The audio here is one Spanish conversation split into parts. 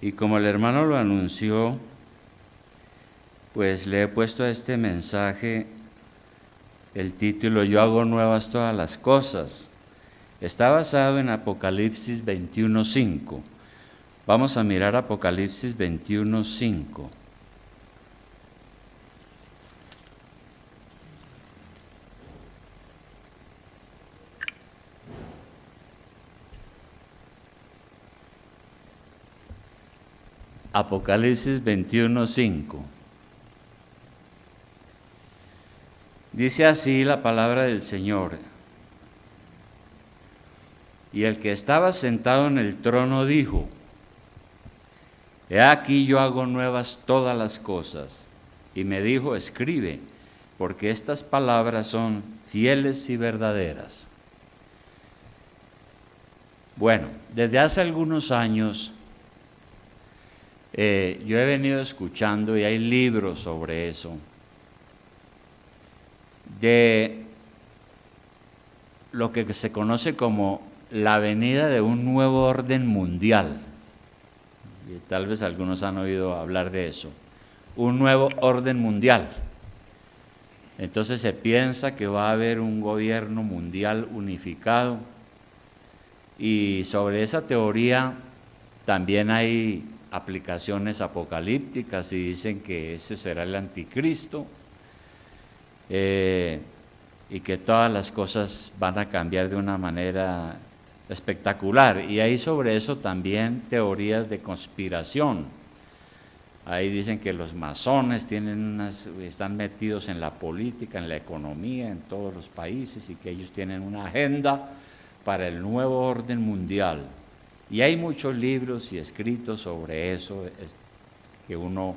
Y como el hermano lo anunció, pues le he puesto a este mensaje el título Yo hago nuevas todas las cosas. Está basado en Apocalipsis 21:5. Vamos a mirar Apocalipsis 21:5. Apocalipsis 21:5. Dice así la palabra del Señor. Y el que estaba sentado en el trono dijo: He aquí yo hago nuevas todas las cosas. Y me dijo: escribe, porque estas palabras son fieles y verdaderas. Bueno, desde hace algunos años yo he venido escuchando, y hay libros sobre eso, de lo que se conoce como la venida de un nuevo orden mundial. Y tal vez algunos han oído hablar de eso. Un nuevo orden mundial. Entonces se piensa que va a haber un gobierno mundial unificado. Y sobre esa teoría también hay aplicaciones apocalípticas y dicen que ese será el anticristo. Y que todas las cosas van a cambiar de una manera espectacular. Y hay sobre eso también teorías de conspiración. Ahí dicen que los masones están metidos en la política, en la economía, en todos los países, y que ellos tienen una agenda para el nuevo orden mundial. Y hay muchos libros y escritos sobre eso, que uno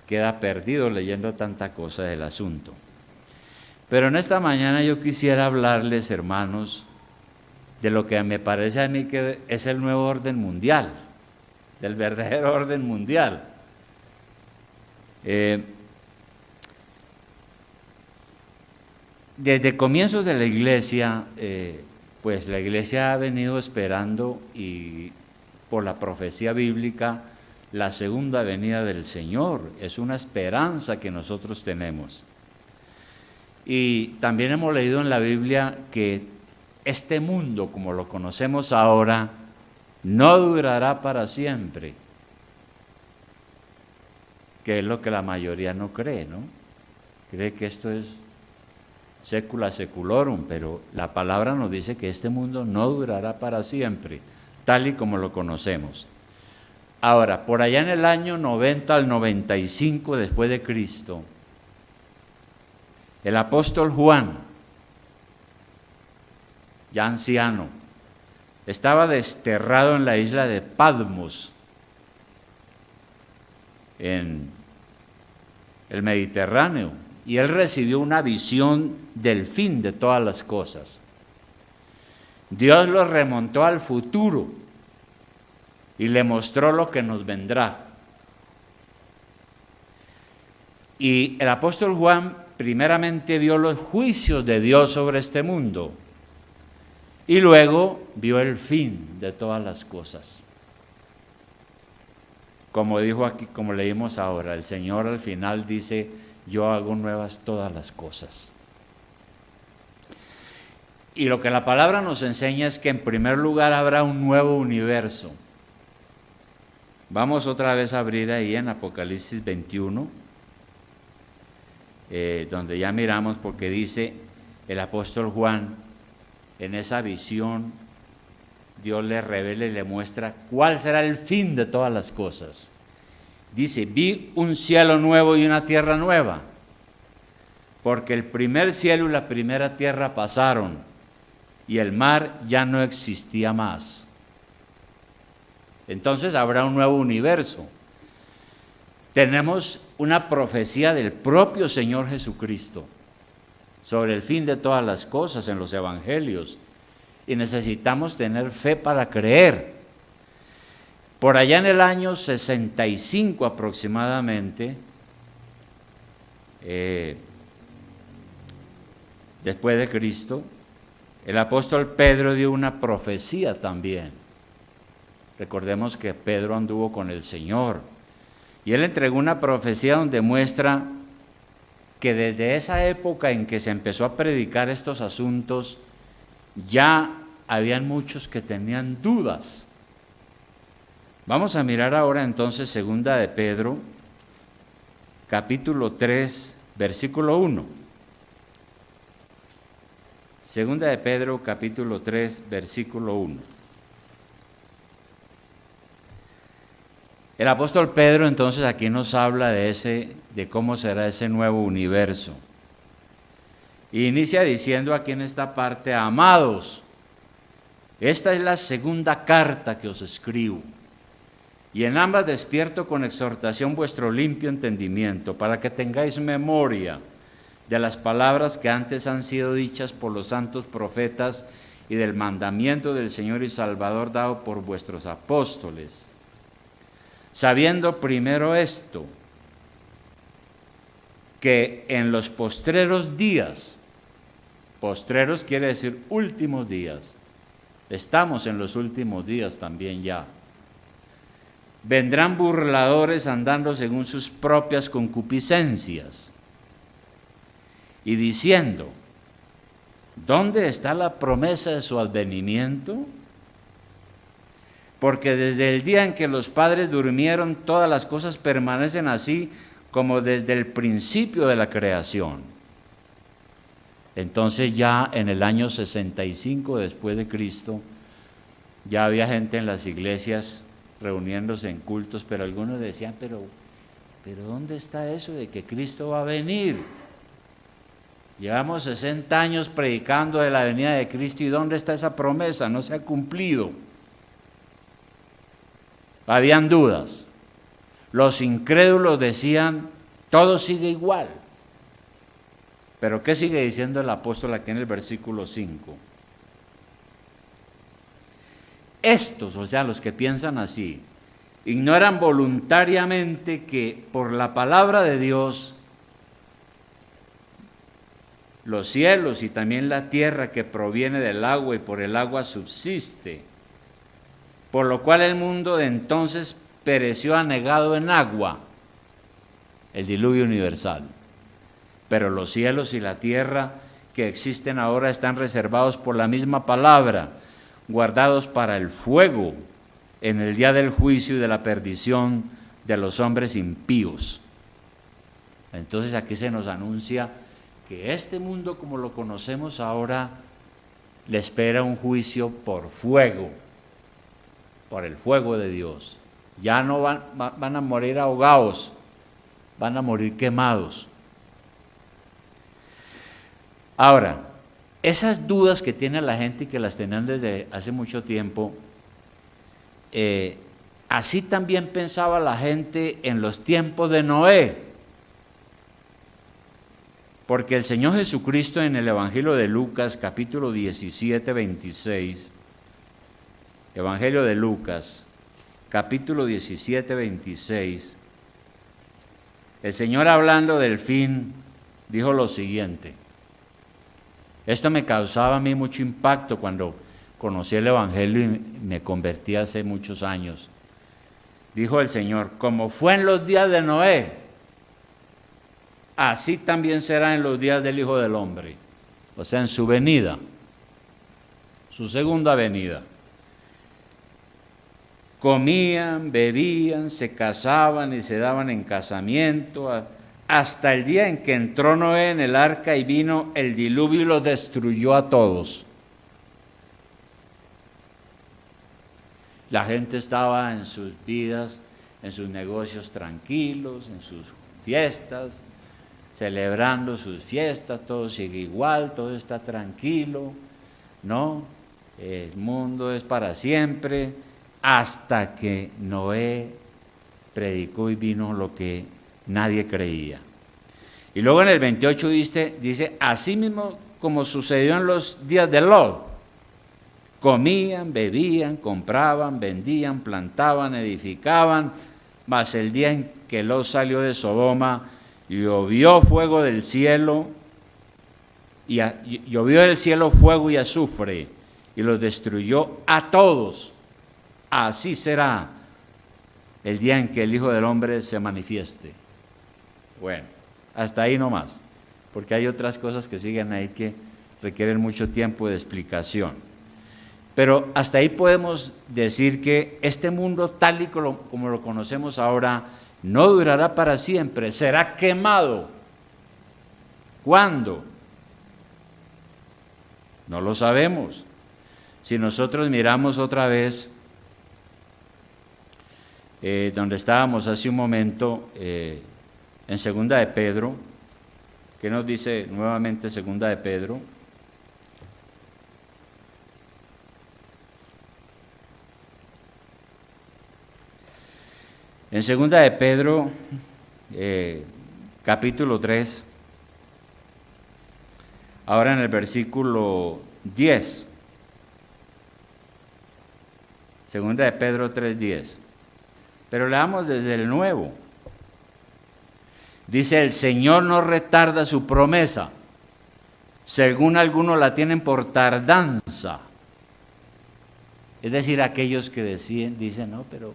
queda perdido leyendo tanta cosa del asunto. Pero en esta mañana yo quisiera hablarles, hermanos, de lo que me parece a mí que es el nuevo orden mundial, del verdadero orden mundial. Desde comienzos de la iglesia, pues la iglesia ha venido esperando, y por la profecía bíblica, la segunda venida del Señor. Es una esperanza que nosotros tenemos. Y también hemos leído en la Biblia que este mundo, como lo conocemos ahora, no durará para siempre, que es lo que la mayoría no cree, ¿no? Cree que esto es secula seculorum, pero la palabra nos dice que este mundo no durará para siempre, tal y como lo conocemos. Ahora, por allá en el año 90 al 95 después de Cristo, el apóstol Juan, ya anciano, estaba desterrado en la isla de Patmos, en el Mediterráneo, y él recibió una visión del fin de todas las cosas. Dios lo remontó al futuro y le mostró lo que nos vendrá. Y el apóstol Juan primeramente vio los juicios de Dios sobre este mundo y luego vio el fin de todas las cosas. Como dijo aquí, como leímos ahora, el Señor al final dice: yo hago nuevas todas las cosas. Y lo que la palabra nos enseña es que en primer lugar habrá un nuevo universo. Vamos otra vez a abrir ahí en Apocalipsis 21, donde ya miramos, porque dice el apóstol Juan, en esa visión Dios le revela y le muestra cuál será el fin de todas las cosas. Dice: vi un cielo nuevo y una tierra nueva, porque el primer cielo y la primera tierra pasaron, y el mar ya no existía más. Entonces habrá un nuevo universo. Tenemos una profecía del propio Señor Jesucristo sobre el fin de todas las cosas en los evangelios, y necesitamos tener fe para creer. Por allá en el año 65 aproximadamente, después de Cristo, El apóstol Pedro dio una profecía también. Recordemos que Pedro anduvo con el Señor y él entregó una profecía donde muestra que desde esa época en que se empezó a predicar estos asuntos, ya habían muchos que tenían dudas. Vamos a mirar ahora entonces segunda de Pedro, capítulo 3, versículo 1. Segunda de Pedro, capítulo 3, versículo 1. El apóstol Pedro entonces aquí nos habla de cómo será ese nuevo universo. Y inicia diciendo aquí en esta parte: amados, esta es la segunda carta que os escribo, y en ambas despierto con exhortación vuestro limpio entendimiento, para que tengáis memoria de las palabras que antes han sido dichas por los santos profetas y del mandamiento del Señor y Salvador dado por vuestros apóstoles. Sabiendo primero esto, que en los postreros días, postreros quiere decir últimos días, estamos en los últimos días también ya, vendrán burladores andando según sus propias concupiscencias y diciendo: ¿dónde está la promesa de su advenimiento? Porque desde el día en que los padres durmieron, todas las cosas permanecen así como desde el principio de la creación. Entonces ya en el año 65 después de Cristo, ya había gente en las iglesias reuniéndose en cultos, pero algunos decían, pero ¿dónde está eso de que Cristo va a venir? Llevamos 60 años predicando de la venida de Cristo, ¿y dónde está esa promesa? No se ha cumplido. Habían dudas. Los incrédulos decían, todo sigue igual. Pero ¿qué sigue diciendo el apóstol aquí en el versículo 5? Estos, o sea, los que piensan así, ignoran voluntariamente que por la palabra de Dios, los cielos y también la tierra que proviene del agua y por el agua subsiste, por lo cual el mundo de entonces pereció anegado en agua, el diluvio universal. Pero los cielos y la tierra que existen ahora están reservados por la misma palabra, guardados para el fuego en el día del juicio y de la perdición de los hombres impíos. Entonces aquí se nos anuncia que este mundo como lo conocemos ahora le espera un juicio por fuego, por el fuego de Dios. Ya no van a morir ahogados, van a morir quemados. Ahora, esas dudas que tiene la gente y que las tenían desde hace mucho tiempo, así también pensaba la gente en los tiempos de Noé. Porque el Señor Jesucristo en el Evangelio de Lucas, capítulo 17, 26, Evangelio de Lucas, capítulo 17, 26, el Señor hablando del fin, dijo lo siguiente. Esto me causaba a mí mucho impacto cuando conocí el Evangelio y me convertí hace muchos años. Dijo el Señor, como fue en los días de Noé, así también será en los días del Hijo del Hombre, o sea, en su venida, su segunda venida. Comían, bebían, se casaban y se daban en casamiento, hasta el día en que entró Noé en el arca y vino el diluvio y los destruyó a todos. La gente estaba en sus vidas, en sus negocios tranquilos, en sus fiestas, celebrando sus fiestas, todo sigue igual, todo está tranquilo, ¿no? El mundo es para siempre, hasta que Noé predicó y vino lo que nadie creía. Y luego en el 28 dice, así mismo como sucedió en los días de Lot, comían, bebían, compraban, vendían, plantaban, edificaban, mas el día en que Lot salió de Sodoma, llovió fuego del cielo y llovió del cielo fuego y azufre, y los destruyó a todos. Así será el día en que el Hijo del Hombre se manifieste. Bueno, hasta ahí nomás, porque hay otras cosas que siguen ahí que requieren mucho tiempo de explicación. Pero hasta ahí podemos decir que este mundo tal y como lo conocemos ahora no durará para siempre, será quemado. ¿Cuándo? No lo sabemos. Si nosotros miramos otra vez donde estábamos hace un momento, en Segunda de Pedro, ¿qué nos dice nuevamente Segunda de Pedro? En Segunda de Pedro, capítulo 3, ahora en el versículo 10, Segunda de Pedro 3:10, pero leamos desde el Nuevo. Dice: el Señor no retarda su promesa, según algunos la tienen por tardanza. Es decir, aquellos que dicen, no, pero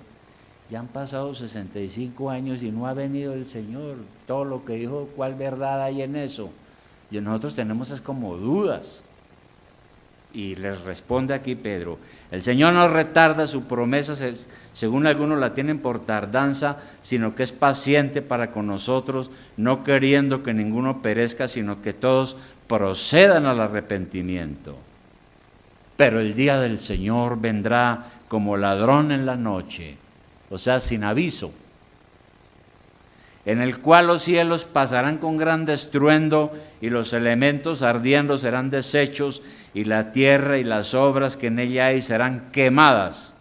ya han pasado 65 años y no ha venido el Señor. Todo lo que dijo, ¿cuál verdad hay en eso? Y nosotros tenemos es como dudas. Y les responde aquí Pedro: el Señor no retarda su promesa, según algunos la tienen por tardanza, sino que es paciente para con nosotros, no queriendo que ninguno perezca, sino que todos procedan al arrepentimiento. Pero el día del Señor vendrá como ladrón en la noche, o sea, sin aviso, en el cual los cielos pasarán con gran estruendo y los elementos ardiendo serán deshechos y la tierra y las obras que en ella hay serán quemadas.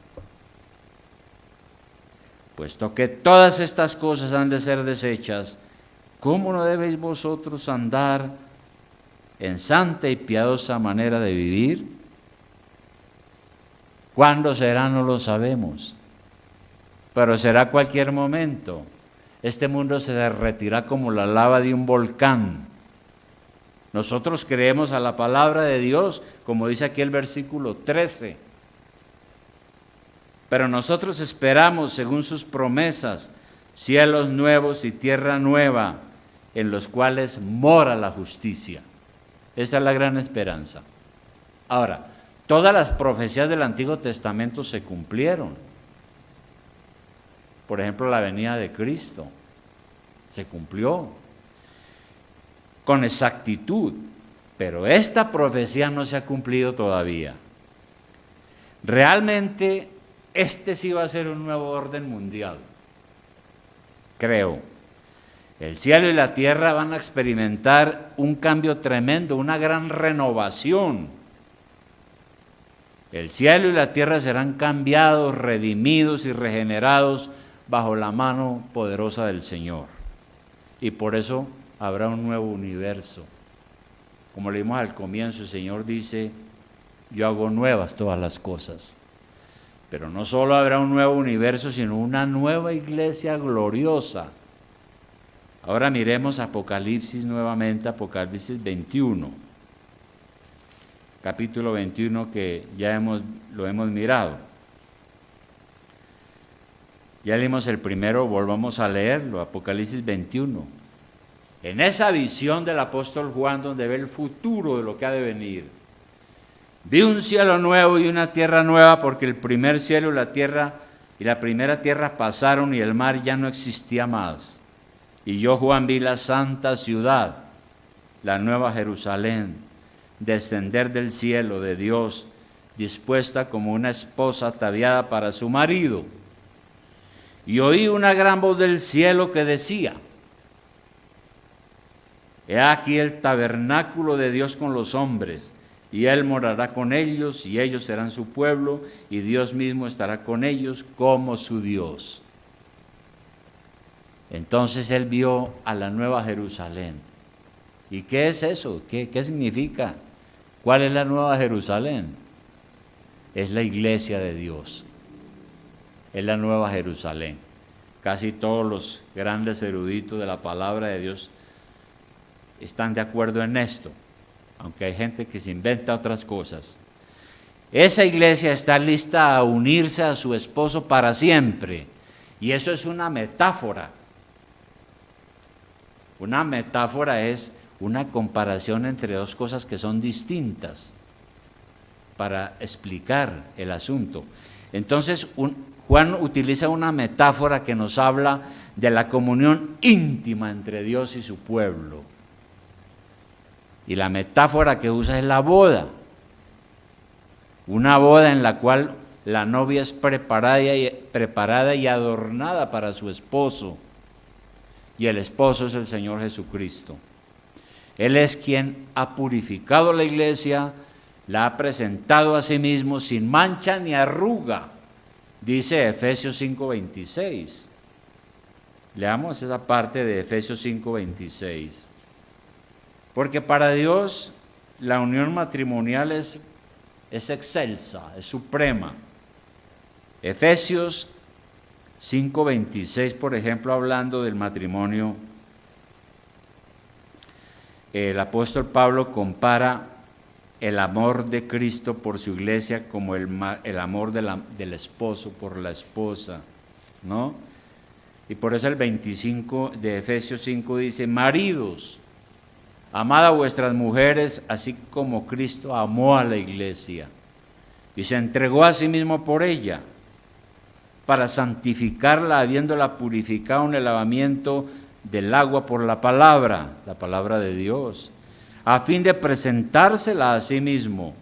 Puesto que todas estas cosas han de ser deshechas, ¿cómo no debéis vosotros andar en santa y piadosa manera de vivir? ¿Cuándo será? No lo sabemos, pero será cualquier momento. Este mundo se derretirá como la lava de un volcán. Nosotros creemos a la palabra de Dios, como dice aquí el versículo 13. Pero nosotros esperamos, según sus promesas, cielos nuevos y tierra nueva, en los cuales mora la justicia. Esa es la gran esperanza. Ahora, todas las profecías del Antiguo Testamento se cumplieron. Por ejemplo, la venida de Cristo se cumplió con exactitud, pero esta profecía no se ha cumplido todavía. Realmente, este sí va a ser un nuevo orden mundial, creo. El cielo y la tierra van a experimentar un cambio tremendo, una gran renovación. El cielo y la tierra serán cambiados, redimidos y regenerados bajo la mano poderosa del Señor. Y por eso habrá un nuevo universo. Como leímos al comienzo, el Señor dice: yo hago nuevas todas las cosas. Pero no solo habrá un nuevo universo, sino una nueva iglesia gloriosa. Ahora miremos Apocalipsis nuevamente, Apocalipsis 21. Capítulo 21 que ya lo hemos mirado. Ya leímos el primero, volvamos a leerlo, Apocalipsis 21. En esa visión del apóstol Juan, donde ve el futuro de lo que ha de venir, vi un cielo nuevo y una tierra nueva, porque el primer cielo y la primera tierra pasaron y el mar ya no existía más. Y yo, Juan, vi la santa ciudad, la nueva Jerusalén, descender del cielo de Dios, dispuesta como una esposa ataviada para su marido. Y oí una gran voz del cielo que decía: he aquí el tabernáculo de Dios con los hombres, y Él morará con ellos, y ellos serán su pueblo, y Dios mismo estará con ellos como su Dios. Entonces Él vio a la nueva Jerusalén. ¿Y qué es eso? ¿Qué significa? ¿Cuál es la nueva Jerusalén? Es la iglesia de Dios. Es la nueva Jerusalén. Casi todos los grandes eruditos de la palabra de Dios están de acuerdo en esto. aunque hay gente que se inventa otras cosas. Esa iglesia está lista a unirse a su esposo para siempre. Y eso es una metáfora. Una metáfora es una comparación entre dos cosas que son distintas para explicar el asunto. Entonces, Juan utiliza una metáfora que nos habla de la comunión íntima entre Dios y su pueblo. Y la metáfora que usa es la boda. Una boda en la cual la novia es preparada y adornada para su esposo. Y el esposo es el Señor Jesucristo. Él es quien ha purificado la iglesia, la ha presentado a sí mismo sin mancha ni arruga, dice Efesios 5:26. Leamos esa parte de Efesios 5:26. Porque para Dios la unión matrimonial es excelsa, es suprema. Efesios 5:26, por ejemplo, hablando del matrimonio, el apóstol Pablo compara el amor de Cristo por su iglesia como el amor del esposo por la esposa, ¿no? Y por eso el 25 de Efesios 5 dice: maridos, amad a vuestras mujeres, así como Cristo amó a la iglesia y se entregó a sí mismo por ella, para santificarla, habiéndola purificado en el lavamiento del agua por la palabra de Dios, a fin de presentársela a sí mismo,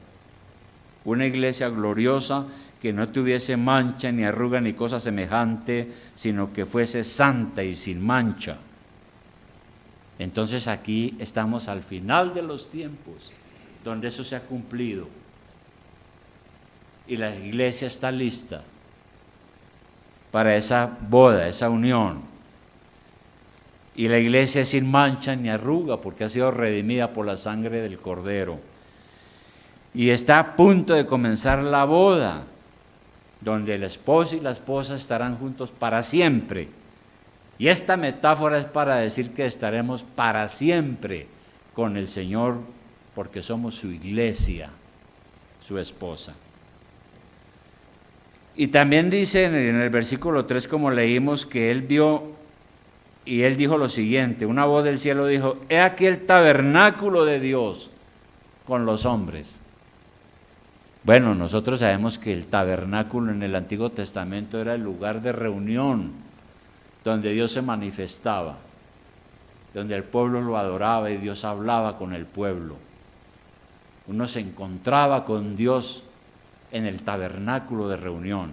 una iglesia gloriosa, que no tuviese mancha, ni arruga, ni cosa semejante, sino que fuese santa y sin mancha. Entonces aquí estamos al final de los tiempos, donde eso se ha cumplido, y la iglesia está lista para esa boda, esa unión. Y la iglesia es sin mancha ni arruga, porque ha sido redimida por la sangre del Cordero. Y está a punto de comenzar la boda, donde el esposo y la esposa estarán juntos para siempre. Y esta metáfora es para decir que estaremos para siempre con el Señor, porque somos su iglesia, su esposa. Y también dice en el versículo 3, como leímos, que él vio y él dijo lo siguiente: una voz del cielo dijo: he aquí el tabernáculo de Dios con los hombres. Bueno, nosotros sabemos que el tabernáculo en el Antiguo Testamento era el lugar de reunión, donde Dios se manifestaba, donde el pueblo lo adoraba y Dios hablaba con el pueblo. Uno se encontraba con Dios en el tabernáculo de reunión.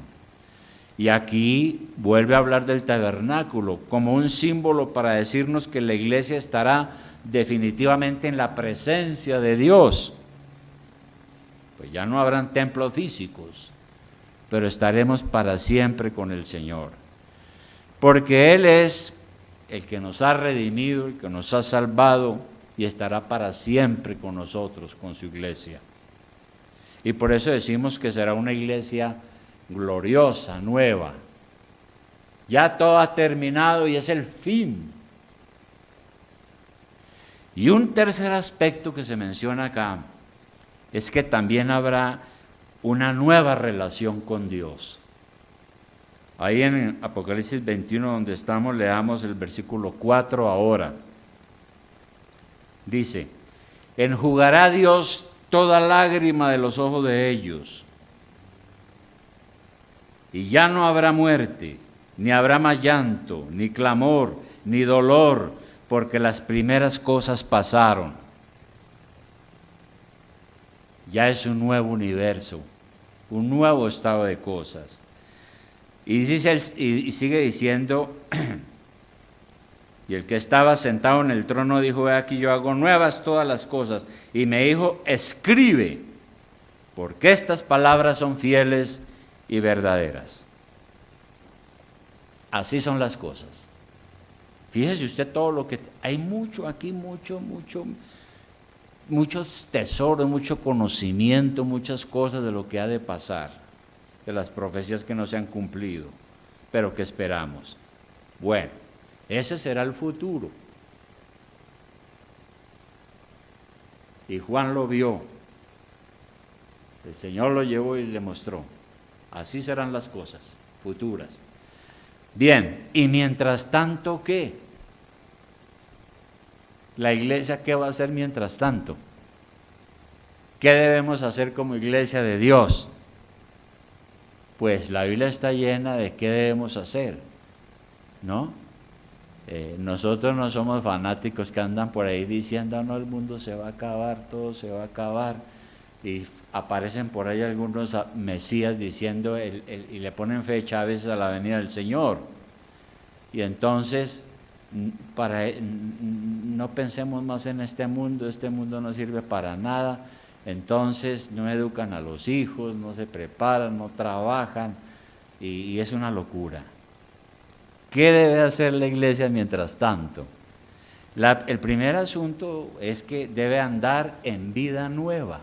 Y aquí vuelve a hablar del tabernáculo como un símbolo para decirnos que la iglesia estará definitivamente en la presencia de Dios. Pues ya no habrán templos físicos, pero estaremos para siempre con el Señor. Porque Él es el que nos ha redimido, el que nos ha salvado, y estará para siempre con nosotros, con su iglesia. Y por eso decimos que será una iglesia gloriosa, nueva. Ya todo ha terminado y es el fin. Y un tercer aspecto que se menciona acá es que también habrá una nueva relación con Dios. Ahí en Apocalipsis 21, donde estamos, leamos el versículo 4 ahora. Dice: enjugará Dios toda lágrima de los ojos de ellos, y ya no habrá muerte, ni habrá más llanto, ni clamor, ni dolor, porque las primeras cosas pasaron. Ya es un nuevo universo, un nuevo estado de cosas. Y sigue diciendo: y el que estaba sentado en el trono dijo: he aquí yo hago nuevas todas las cosas. Y me dijo: escribe, porque estas palabras son fieles y verdaderas. Así son las cosas. Fíjese usted todo lo que... Hay mucho aquí, muchos tesoros, mucho conocimiento, muchas cosas de lo que ha de pasar, de las profecías que no se han cumplido, pero que esperamos. Bueno, ese será el futuro. y Juan lo vio. El Señor lo llevó y le mostró. Así serán las cosas futuras. Bien, y mientras tanto, ¿qué? La iglesia, ¿qué va a hacer mientras tanto? ¿Qué debemos hacer como iglesia de Dios? Pues la Biblia está llena de qué debemos hacer, ¿no? Nosotros no somos fanáticos que andan por ahí diciendo, no, el mundo se va a acabar, todo se va a acabar, y aparecen por ahí algunos mesías diciendo, y le ponen fecha a veces a la venida del Señor, y entonces no pensemos más en este mundo no sirve para nada. Entonces no educan a los hijos, no se preparan, no trabajan, y es una locura. ¿Qué debe hacer la iglesia mientras tanto? El primer asunto es que debe andar en vida nueva.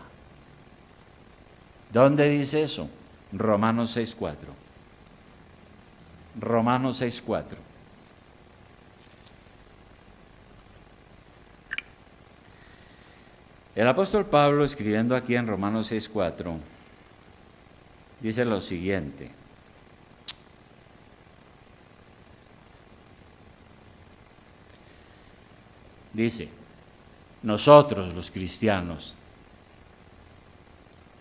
¿Dónde dice eso? Romanos 6:4. Romanos 6:4. El apóstol Pablo, escribiendo aquí en Romanos 6:4, dice lo siguiente: dice, nosotros los cristianos,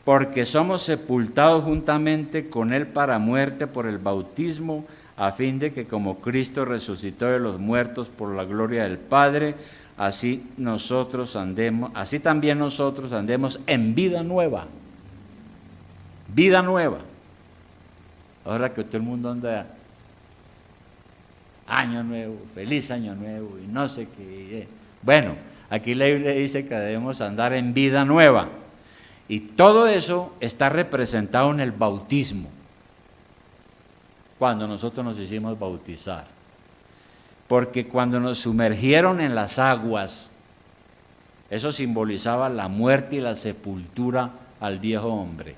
porque somos sepultados juntamente con Él para muerte por el bautismo, a fin de que como Cristo resucitó de los muertos por la gloria del Padre, así también nosotros andemos en vida nueva. Vida nueva. Ahora que todo el mundo anda año nuevo, feliz año nuevo y no sé qué. Bueno, aquí la Biblia dice que debemos andar en vida nueva. Y todo eso está representado en el bautismo, cuando nosotros nos hicimos bautizar. Porque cuando nos sumergieron en las aguas, eso simbolizaba la muerte y la sepultura al viejo hombre.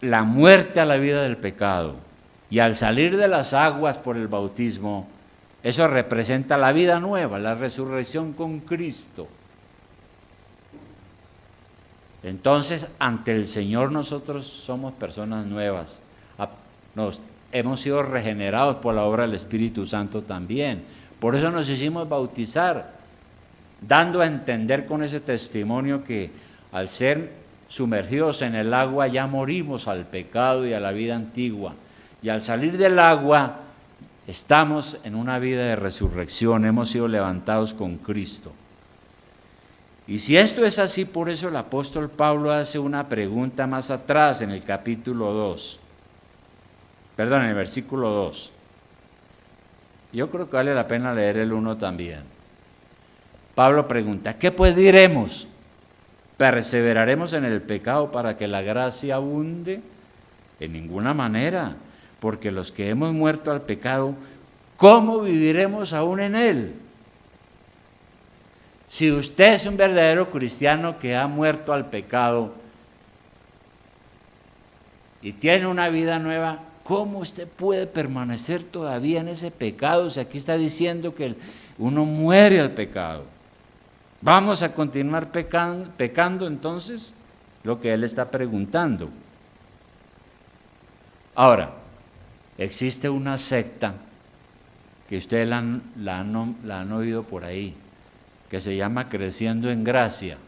La muerte a la vida del pecado. Y al salir de las aguas por el bautismo, eso representa la vida nueva, la resurrección con Cristo. Entonces, ante el Señor nosotros somos personas nuevas. Hemos sido regenerados por la obra del Espíritu Santo también. Por eso nos hicimos bautizar, dando a entender con ese testimonio que al ser sumergidos en el agua ya morimos al pecado y a la vida antigua. Y al salir del agua estamos en una vida de resurrección, hemos sido levantados con Cristo. Y si esto es así, por eso el apóstol Pablo hace una pregunta más atrás en el capítulo 2. Perdón, en el versículo 2. Yo creo que vale la pena leer el 1 también. Pablo pregunta, ¿qué pues diremos? ¿Perseveraremos en el pecado para que la gracia abunde? En ninguna manera, porque los que hemos muerto al pecado, ¿cómo viviremos aún en él? Si usted es un verdadero cristiano que ha muerto al pecado y tiene una vida nueva, ¿cómo usted puede permanecer todavía en ese pecado? Si aquí está diciendo que uno muere al pecado. ¿Vamos a continuar pecando entonces? Lo que él está preguntando. Ahora, existe una secta que ustedes la han oído por ahí, que se llama Creciendo en Gracia.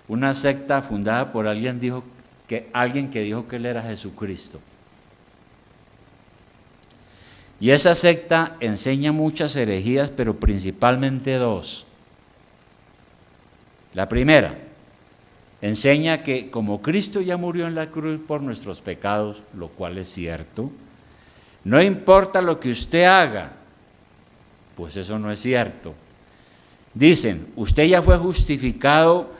Una secta fundada por alguien que dijo que él era Jesucristo. Y esa secta enseña muchas herejías, pero principalmente dos. La primera, enseña que como Cristo ya murió en la cruz por nuestros pecados, lo cual es cierto, no importa lo que usted haga, pues eso no es cierto. Dicen, usted ya fue justificado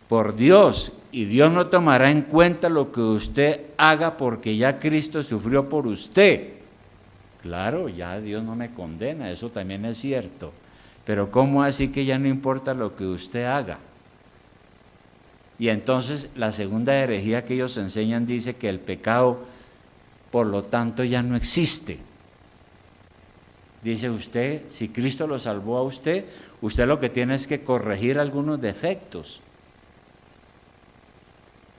por Dios y Dios no tomará en cuenta lo que usted haga porque ya Cristo sufrió por usted. Claro, ya Dios no me condena, eso también es cierto. Pero ¿cómo así que ya no importa lo que usted haga? Y entonces la segunda herejía que ellos enseñan dice que el pecado, por lo tanto, ya no existe. Dice usted, si Cristo lo salvó a usted, usted lo que tiene es que corregir algunos defectos.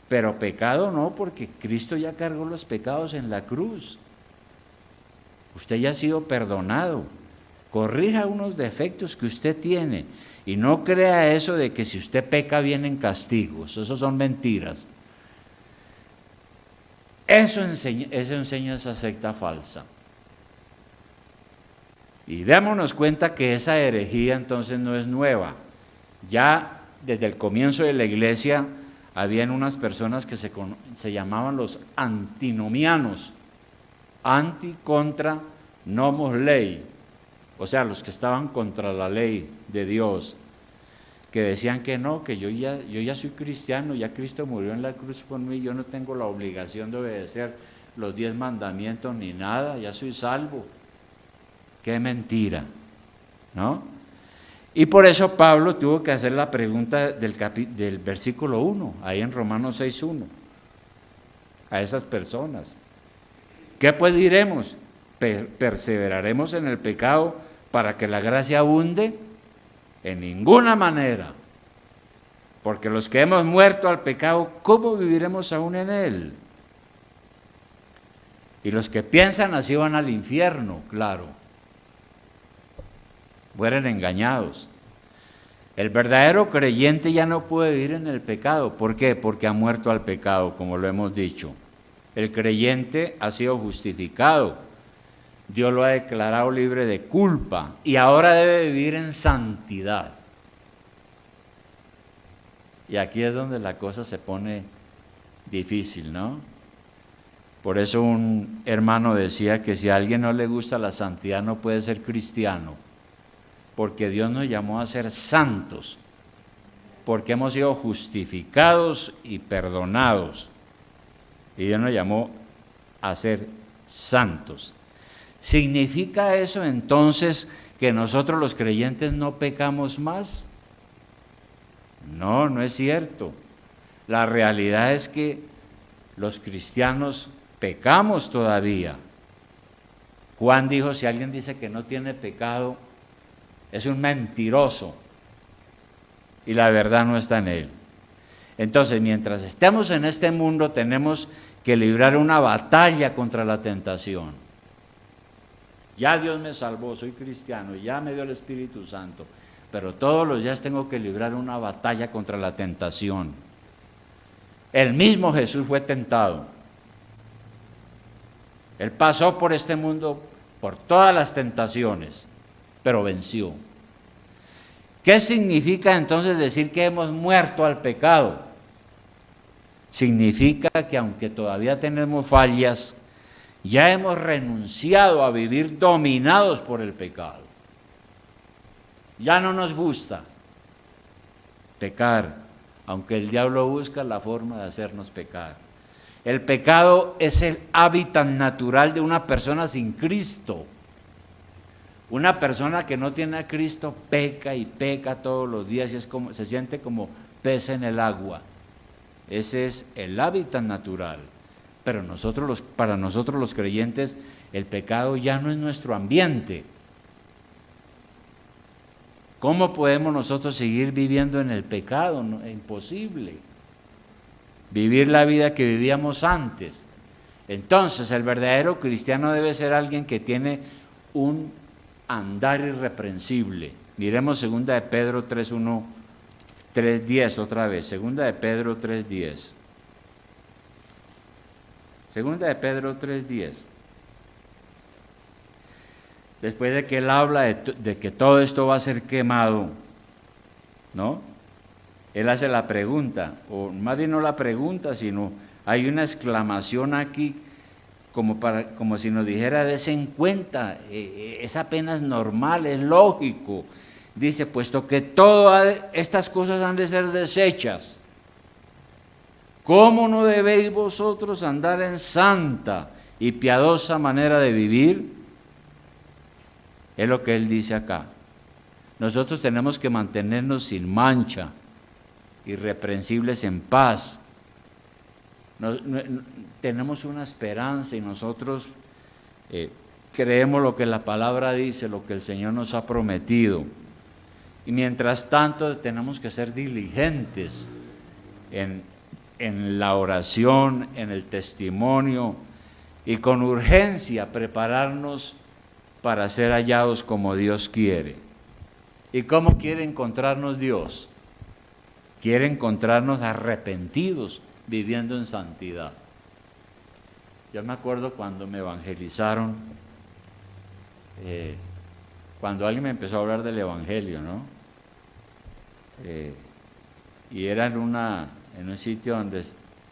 Pero pecado no, porque Cristo ya cargó los pecados en la cruz. Usted ya ha sido perdonado. Corrija unos defectos que usted tiene y no crea eso de que si usted peca vienen castigos. Eso son mentiras. Eso enseña esa secta falsa. Y démonos cuenta que esa herejía entonces no es nueva. Ya desde el comienzo de la iglesia habían unas personas que se llamaban los antinomianos. Anti, contra, nomos ley. O sea, los que estaban contra la ley de Dios. Que decían que no, que yo ya soy cristiano, ya Cristo murió en la cruz por mí, yo no tengo la obligación de obedecer los 10 mandamientos ni nada, ya soy salvo. Qué mentira, ¿no? Y por eso Pablo tuvo que hacer la pregunta del versículo 1, ahí en Romanos 6:1, a esas personas. ¿Qué pues diremos? ¿Perseveraremos en el pecado para que la gracia abunde? En ninguna manera, porque los que hemos muerto al pecado, ¿cómo viviremos aún en él? Y los que piensan así van al infierno, claro. Mueren engañados. El verdadero creyente ya no puede vivir en el pecado. ¿Por qué? Porque ha muerto al pecado, como lo hemos dicho. El creyente ha sido justificado. Dios lo ha declarado libre de culpa y ahora debe vivir en santidad. Y aquí es donde la cosa se pone difícil, ¿no? Por eso un hermano decía que si a alguien no le gusta la santidad no puede ser cristiano, porque Dios nos llamó a ser santos, porque hemos sido justificados y perdonados, y Dios nos llamó a ser santos. ¿Significa eso entonces que nosotros los creyentes no pecamos más? No, no es cierto. La realidad es que los cristianos pecamos todavía. Juan dijo, si alguien dice que no tiene pecado, es un mentiroso y la verdad no está en él. Entonces, mientras estemos en este mundo, tenemos que librar una batalla contra la tentación. Ya Dios me salvó, soy cristiano, ya me dio el Espíritu Santo, pero todos los días tengo que librar una batalla contra la tentación. El mismo Jesús fue tentado. Él pasó por este mundo, por todas las tentaciones, pero venció. ¿Qué significa entonces decir que hemos muerto al pecado? Significa que aunque todavía tenemos fallas, ya hemos renunciado a vivir dominados por el pecado. Ya no nos gusta pecar, aunque el diablo busca la forma de hacernos pecar. El pecado es el hábitat natural de una persona sin Cristo. Una persona que no tiene a Cristo peca y peca todos los días y se siente como pez en el agua. Ese es el hábitat natural. Pero para nosotros los creyentes, el pecado ya no es nuestro ambiente. ¿Cómo podemos nosotros seguir viviendo en el pecado? No, es imposible. Vivir la vida que vivíamos antes. Entonces, el verdadero cristiano debe ser alguien que tiene un andar irreprensible. Miremos 2 de Pedro 3:1, 3:10 otra vez. 2 de Pedro 3:10. 2 de Pedro 3:10. Después de que él habla de que todo esto va a ser quemado, ¿no? Él hace la pregunta, o más bien no la pregunta, sino hay una exclamación aquí como si nos dijera, dese en cuenta, es apenas normal, es lógico. Dice, puesto que todas estas cosas han de ser desechas, ¿cómo no debéis vosotros andar en santa y piadosa manera de vivir? Es lo que él dice acá. Nosotros tenemos que mantenernos sin mancha, irreprensibles en paz. Tenemos una esperanza y nosotros creemos lo que la palabra dice, lo que el Señor nos ha prometido. Y mientras tanto tenemos que ser diligentes en la oración, en el testimonio, y con urgencia prepararnos para ser hallados como Dios quiere. ¿Y cómo quiere encontrarnos Dios? Quiere encontrarnos arrepentidos, viviendo en santidad. Yo me acuerdo cuando me evangelizaron, cuando alguien me empezó a hablar del Evangelio, ¿no? Y era en un sitio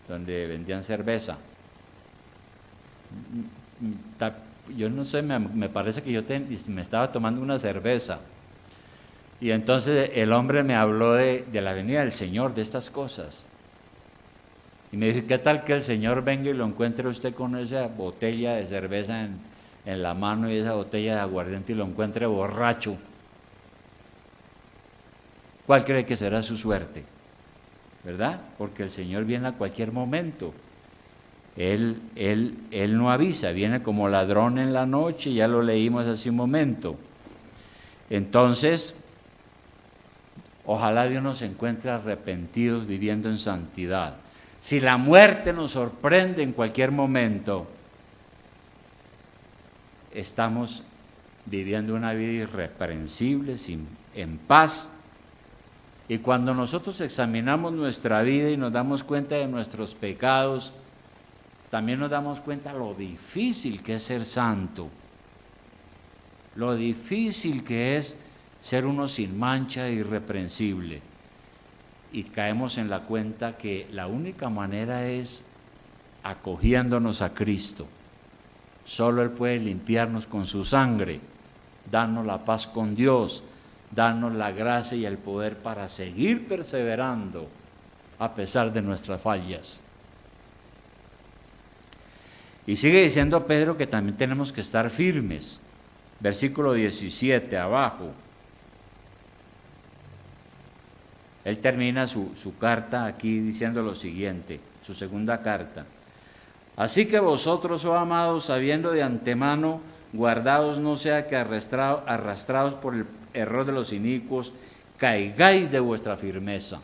donde vendían cerveza. Yo no sé, me parece que me estaba tomando una cerveza. Y entonces el hombre me habló de la venida del Señor, de estas cosas. Y me dice, ¿qué tal que el Señor venga y lo encuentre usted con esa botella de cerveza en la mano y esa botella de aguardiente y lo encuentre borracho? ¿Cuál cree que será su suerte? ¿Verdad? Porque el Señor viene a cualquier momento. Él no avisa, viene como ladrón en la noche, ya lo leímos hace un momento. Entonces, ojalá Dios nos encuentre arrepentidos, viviendo en santidad. Si la muerte nos sorprende en cualquier momento, estamos viviendo una vida irreprensible, en paz. Y cuando nosotros examinamos nuestra vida y nos damos cuenta de nuestros pecados, también nos damos cuenta lo difícil que es ser santo, lo difícil que es ser uno sin mancha e irreprensible. Y caemos en la cuenta que la única manera es acogiéndonos a Cristo. Solo Él puede limpiarnos con su sangre, darnos la paz con Dios, darnos la gracia y el poder para seguir perseverando a pesar de nuestras fallas. Y sigue diciendo Pedro que también tenemos que estar firmes. Versículo 17, abajo. Él termina su carta aquí diciendo lo siguiente, su segunda carta. Así que vosotros, oh amados, sabiendo de antemano, guardaos no sea que arrastrados por el error de los inicuos, caigáis de vuestra firmeza.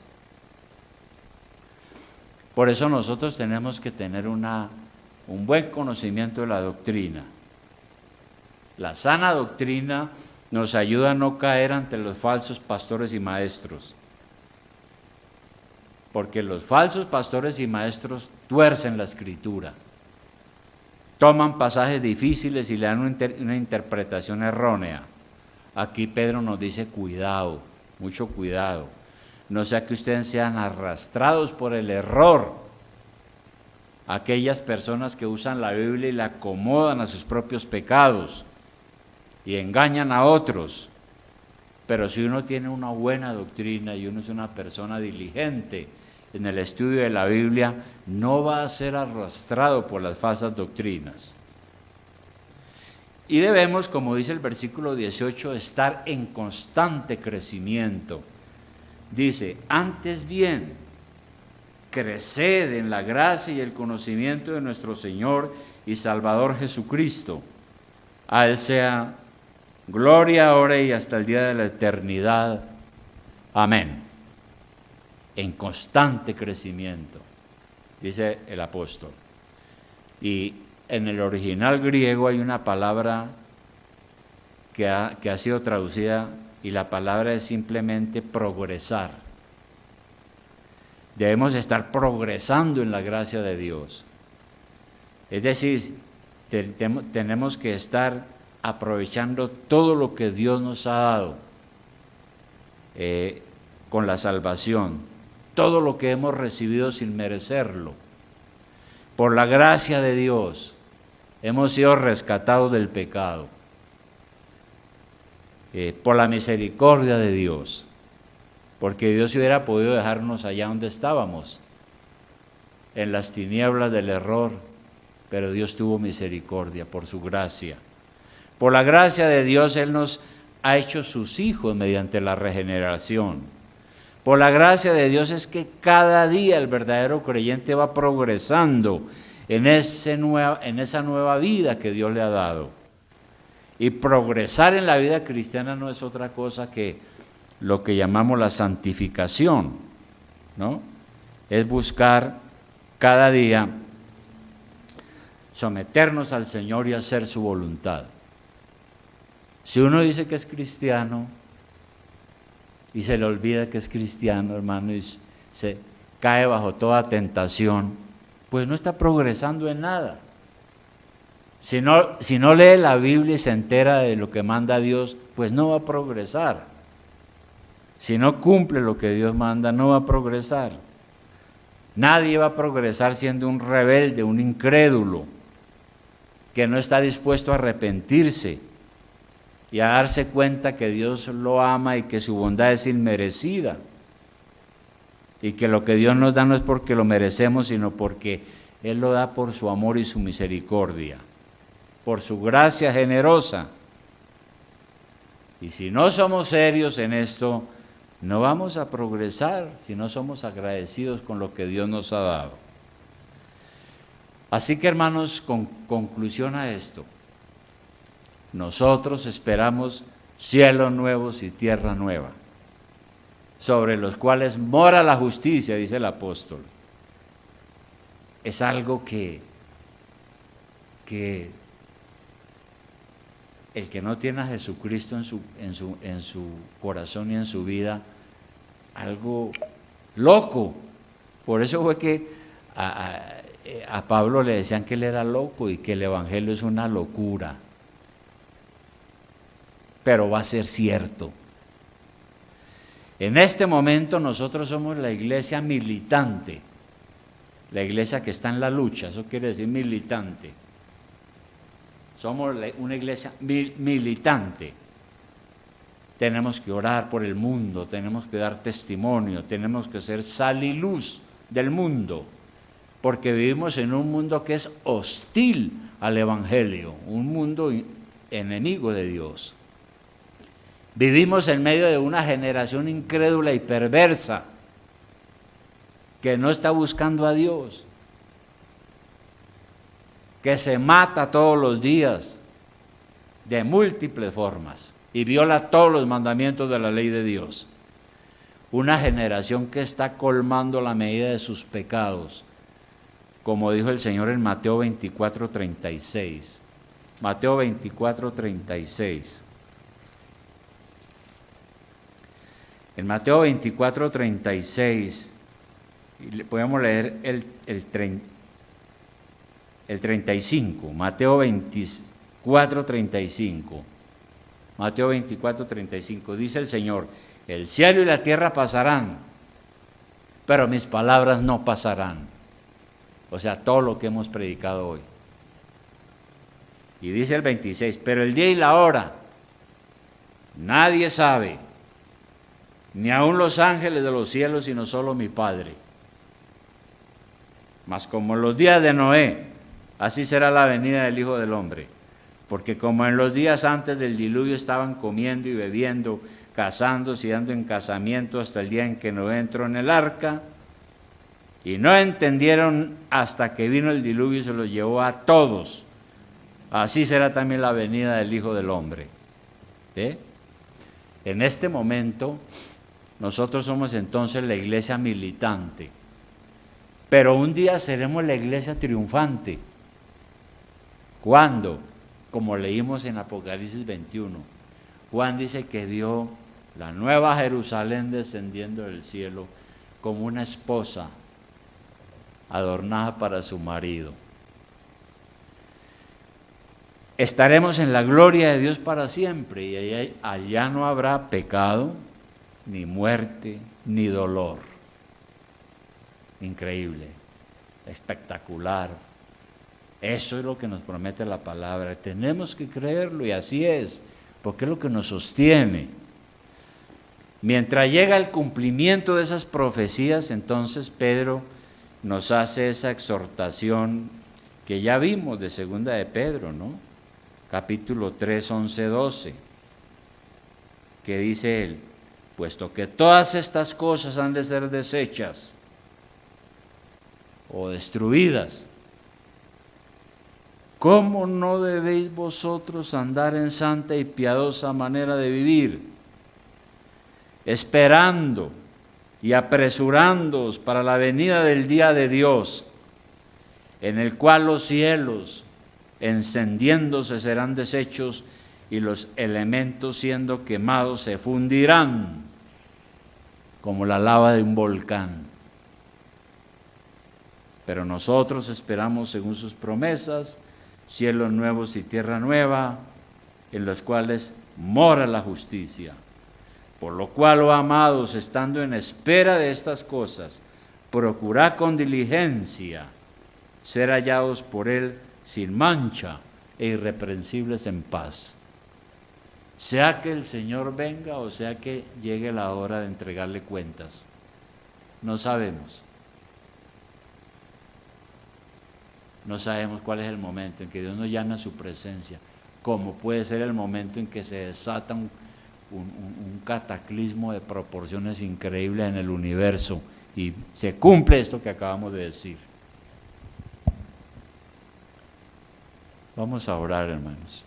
Por eso nosotros tenemos que tener un buen conocimiento de la doctrina. La sana doctrina nos ayuda a no caer ante los falsos pastores y maestros. Porque los falsos pastores y maestros tuercen la Escritura, toman pasajes difíciles y le dan una interpretación errónea. Aquí Pedro nos dice cuidado, mucho cuidado, no sea que ustedes sean arrastrados por el error. Aquellas personas que usan la Biblia y la acomodan a sus propios pecados y engañan a otros. Pero si uno tiene una buena doctrina y uno es una persona diligente en el estudio de la Biblia, no va a ser arrastrado por las falsas doctrinas. Y debemos, como dice el versículo 18, estar en constante crecimiento. Dice, antes bien, creced en la gracia y el conocimiento de nuestro Señor y Salvador Jesucristo. A Él sea gloria ahora y hasta el día de la eternidad. Amén. En constante crecimiento, dice el apóstol. Y en el original griego hay una palabra que ha sido traducida, y la palabra es simplemente progresar. Debemos estar progresando en la gracia de Dios. Es decir, tenemos que estar aprovechando todo lo que Dios nos ha dado con la salvación. Todo lo que hemos recibido sin merecerlo. Por la gracia de Dios hemos sido rescatados del pecado. Por la misericordia de Dios. Porque Dios hubiera podido dejarnos allá donde estábamos, en las tinieblas del error, pero Dios tuvo misericordia por su gracia. Por la gracia de Dios Él nos ha hecho sus hijos mediante la regeneración. Por la gracia de Dios es que cada día el verdadero creyente va progresando en esa nueva vida que Dios le ha dado. Y progresar en la vida cristiana no es otra cosa que lo que llamamos la santificación, ¿no? Es buscar cada día someternos al Señor y hacer su voluntad. Si uno dice que es cristiano y se le olvida que es cristiano, hermano, y se cae bajo toda tentación, pues no está progresando en nada. Si no lee la Biblia y se entera de lo que manda Dios, pues no va a progresar. Si no cumple lo que Dios manda, no va a progresar. Nadie va a progresar siendo un rebelde, un incrédulo, que no está dispuesto a arrepentirse y a darse cuenta que Dios lo ama y que su bondad es inmerecida. Y que lo que Dios nos da no es porque lo merecemos, sino porque Él lo da por su amor y su misericordia, por su gracia generosa. Y si no somos serios en esto, no vamos a progresar si no somos agradecidos con lo que Dios nos ha dado. Así que, hermanos, con conclusión a esto, nosotros esperamos cielos nuevos y tierra nueva, sobre los cuales mora la justicia, dice el apóstol. Es algo que el que no tiene a Jesucristo en su corazón y en su vida, algo loco. Por eso fue que a Pablo le decían que él era loco y que el evangelio es una locura. Pero va a ser cierto. En este momento nosotros somos la iglesia militante, la iglesia que está en la lucha, eso quiere decir militante. Somos una iglesia militante. Tenemos que orar por el mundo, tenemos que dar testimonio, tenemos que ser sal y luz del mundo, porque vivimos en un mundo que es hostil al evangelio, un mundo enemigo de Dios. Vivimos en medio de una generación incrédula y perversa que no está buscando a Dios, que se mata todos los días de múltiples formas y viola todos los mandamientos de la ley de Dios. Una generación que está colmando la medida de sus pecados, como dijo el Señor en Mateo 24:36. Mateo 24:36. En Mateo 24:36, podemos leer el 35, Mateo 24:35. Mateo 24:35, dice el Señor: el cielo y la tierra pasarán, pero mis palabras no pasarán. O sea, todo lo que hemos predicado hoy. Y dice el 26, pero el día y la hora nadie sabe, ni aun los ángeles de los cielos, sino solo mi Padre. Mas como en los días de Noé, así será la venida del Hijo del Hombre. Porque como en los días antes del diluvio estaban comiendo y bebiendo, casándose y dando en casamiento hasta el día en que Noé entró en el arca, y no entendieron hasta que vino el diluvio y se los llevó a todos, así será también la venida del Hijo del Hombre. ¿Ve? En este momento, nosotros somos entonces la iglesia militante, pero un día seremos la iglesia triunfante. ¿Cuándo? Como leímos en Apocalipsis 21, Juan dice que vio la nueva Jerusalén descendiendo del cielo como una esposa adornada para su marido. Estaremos en la gloria de Dios para siempre y allá no habrá pecado, ni muerte, ni dolor. Increíble, espectacular. Eso es lo que nos promete la palabra. Tenemos que creerlo y así es, porque es lo que nos sostiene. Mientras llega el cumplimiento de esas profecías, entonces Pedro nos hace esa exhortación que ya vimos de segunda de Pedro, ¿no? Capítulo 3, 11, 12, que dice él: puesto que todas estas cosas han de ser deshechas o destruidas, ¿cómo no debéis vosotros andar en santa y piadosa manera de vivir, esperando y apresurándoos para la venida del día de Dios, en el cual los cielos, encendiéndose, serán deshechos y los elementos siendo quemados se fundirán como la lava de un volcán? Pero nosotros esperamos, según sus promesas, cielos nuevos y tierra nueva, en los cuales mora la justicia. Por lo cual, oh amados, estando en espera de estas cosas, procurad con diligencia ser hallados por Él sin mancha e irreprensibles en paz. Sea que el Señor venga o sea que llegue la hora de entregarle cuentas, no sabemos. No sabemos cuál es el momento en que Dios nos llame a su presencia, como puede ser el momento en que se desata un cataclismo de proporciones increíbles en el universo y se cumple esto que acabamos de decir. Vamos a orar, hermanos.